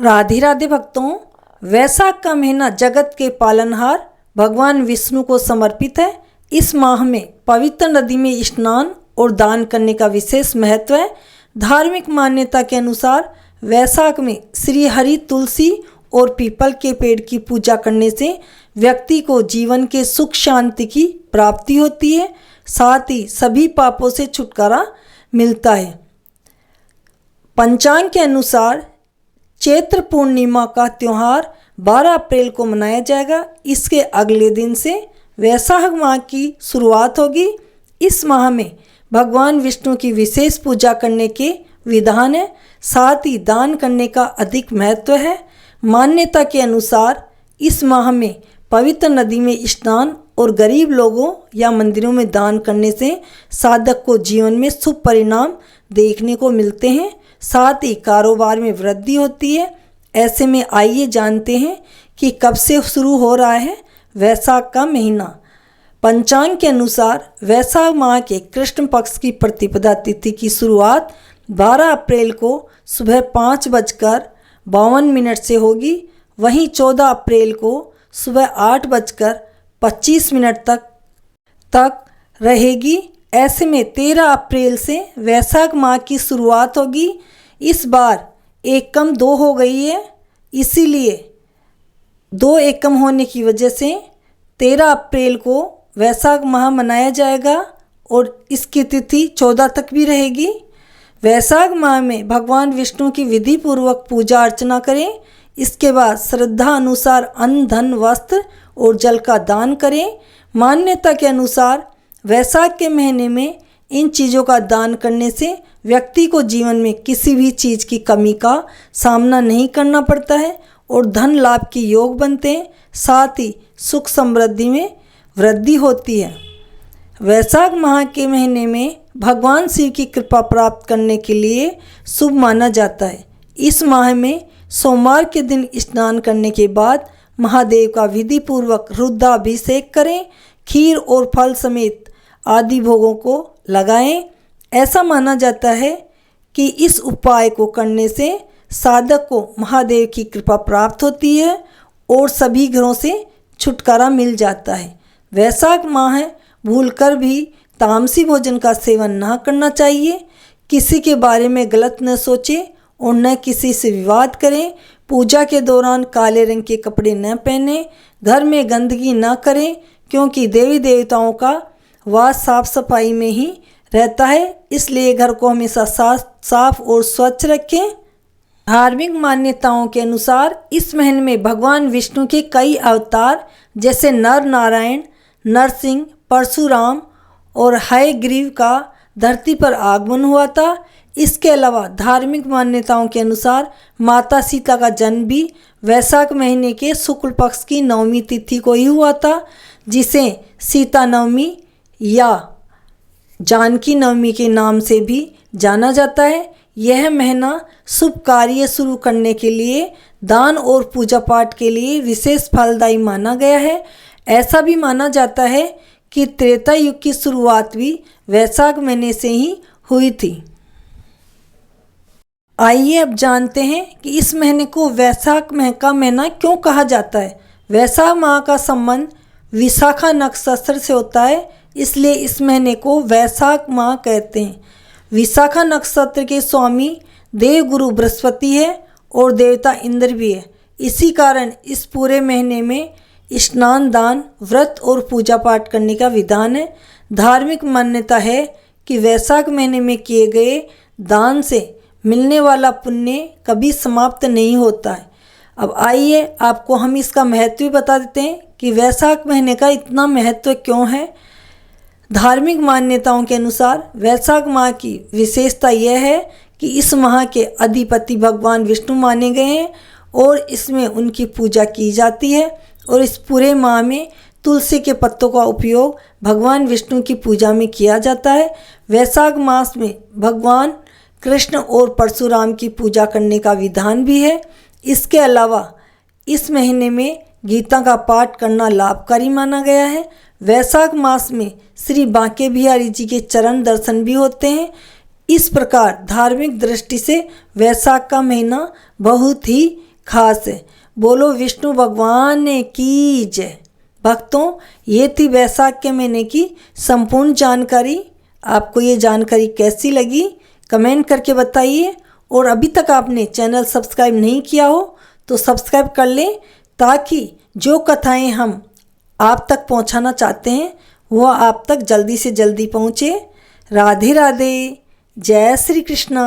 राधे राधे भक्तों, वैशाख का महीना जगत के पालनहार भगवान विष्णु को समर्पित है। इस माह में पवित्र नदी में स्नान और दान करने का विशेष महत्व है। धार्मिक मान्यता के अनुसार वैशाख में श्री हरि, तुलसी और पीपल के पेड़ की पूजा करने से व्यक्ति को जीवन के सुख शांति की प्राप्ति होती है, साथ ही सभी पापों से छुटकारा मिलता है। पंचांग के अनुसार चैत्र पूर्णिमा का त्यौहार 12 अप्रैल को मनाया जाएगा। इसके अगले दिन से वैशाख माह की शुरुआत होगी। इस माह में भगवान विष्णु की विशेष पूजा करने के विधान है, साथ ही दान करने का अधिक महत्व है। मान्यता के अनुसार इस माह में पवित्र नदी में स्नान और गरीब लोगों या मंदिरों में दान करने से साधक को जीवन में शुभ परिणाम देखने को मिलते हैं, साथ ही कारोबार में वृद्धि होती है। ऐसे में आइए जानते हैं कि कब से शुरू हो रहा है वैशाख का महीना। पंचांग के अनुसार वैशाख माह के कृष्ण पक्ष की प्रतिपदा तिथि की शुरुआत 12 अप्रैल को सुबह 5:52 से होगी। वहीं 14 अप्रैल को सुबह 8:25 तक रहेगी। ऐसे में 13 अप्रैल से वैशाख माह की शुरुआत होगी। इस बार 1 कम 2 हो गई है, इसीलिए 2 1 कम होने की वजह से 13 अप्रैल को वैशाख माह मनाया जाएगा और इसकी तिथि 14 तक भी रहेगी। वैशाख माह में भगवान विष्णु की विधि पूर्वक पूजा अर्चना करें। इसके बाद श्रद्धा अनुसार अन्न, धन, वस्त्र और जल का दान करें। मान्यता के अनुसार वैशाख के महीने में इन चीज़ों का दान करने से व्यक्ति को जीवन में किसी भी चीज़ की कमी का सामना नहीं करना पड़ता है और धन लाभ के योग बनते हैं, साथ ही सुख समृद्धि में वृद्धि होती है। वैशाख माह के महीने में भगवान शिव की कृपा प्राप्त करने के लिए शुभ माना जाता है। इस माह में सोमवार के दिन स्नान करने के बाद महादेव का विधि पूर्वक रुद्राभिषेक करें। खीर और फल समेत आदि भोगों को लगाएं। ऐसा माना जाता है कि इस उपाय को करने से साधक को महादेव की कृपा प्राप्त होती है और सभी घरों से छुटकारा मिल जाता है। वैशाख माह है, भूलकर भी तामसी भोजन का सेवन ना करना चाहिए। किसी के बारे में गलत न सोचें और न किसी से विवाद करें। पूजा के दौरान काले रंग के कपड़े न पहनें। घर में गंदगी न करें, क्योंकि देवी देवताओं का वास साफ सफाई में ही रहता है, इसलिए घर को हमेशा साफ और स्वच्छ रखें। धार्मिक मान्यताओं के अनुसार इस महीने में भगवान विष्णु के कई अवतार जैसे नर नारायण, नरसिंह, परशुराम और हयग्रीव का धरती पर आगमन हुआ था। इसके अलावा धार्मिक मान्यताओं के अनुसार माता सीता का जन्म भी वैशाख महीने के शुक्ल पक्ष की नवमी तिथि को ही हुआ था, जिसे सीता नवमी या जानकी नवमी के नाम से भी जाना जाता है। यह महीना शुभ कार्य शुरू करने के लिए, दान और पूजा पाठ के लिए विशेष फलदायी माना गया है। ऐसा भी माना जाता है कि त्रेता युग की शुरुआत भी वैशाख महीने से ही हुई थी। आइए अब जानते हैं कि इस महीने को वैशाख माह का महीना क्यों कहा जाता है। वैशाख माह का संबंध विशाखा नक्षत्र से होता है, इसलिए इस महीने को वैशाख माह कहते हैं। विशाखा नक्षत्र के स्वामी देवगुरु बृहस्पति है और देवता इंद्र भी है। इसी कारण इस पूरे महीने में स्नान, दान, व्रत और पूजा पाठ करने का विधान है। धार्मिक मान्यता है कि वैशाख महीने में किए गए दान से मिलने वाला पुण्य कभी समाप्त नहीं होता है। अब आइए आपको हम इसका महत्व भी बता देते हैं कि वैशाख महीने का इतना महत्व क्यों है। धार्मिक मान्यताओं के अनुसार वैशाख माह की विशेषता यह है कि इस माह के अधिपति भगवान विष्णु माने गए हैं और इसमें उनकी पूजा की जाती है। और इस पूरे माह में तुलसी के पत्तों का उपयोग भगवान विष्णु की पूजा में किया जाता है। वैशाख मास में भगवान कृष्ण और परशुराम की पूजा करने का विधान भी है। इसके अलावा इस महीने में गीता का पाठ करना लाभकारी माना गया है। वैशाख मास में श्री बांके बिहारी जी के चरण दर्शन भी होते हैं। इस प्रकार धार्मिक दृष्टि से वैशाख का महीना बहुत ही खास है। बोलो विष्णु भगवान की जय। भक्तों, ये थी वैशाख के महीने की संपूर्ण जानकारी। आपको ये जानकारी कैसी लगी कमेंट करके बताइए। और अभी तक आपने चैनल सब्सक्राइब नहीं किया हो तो सब्सक्राइब कर लें, ताकि जो कथाएं हम आप तक पहुंचाना चाहते हैं वह आप तक जल्दी से जल्दी पहुंचे। राधे राधे, जय श्री कृष्णा।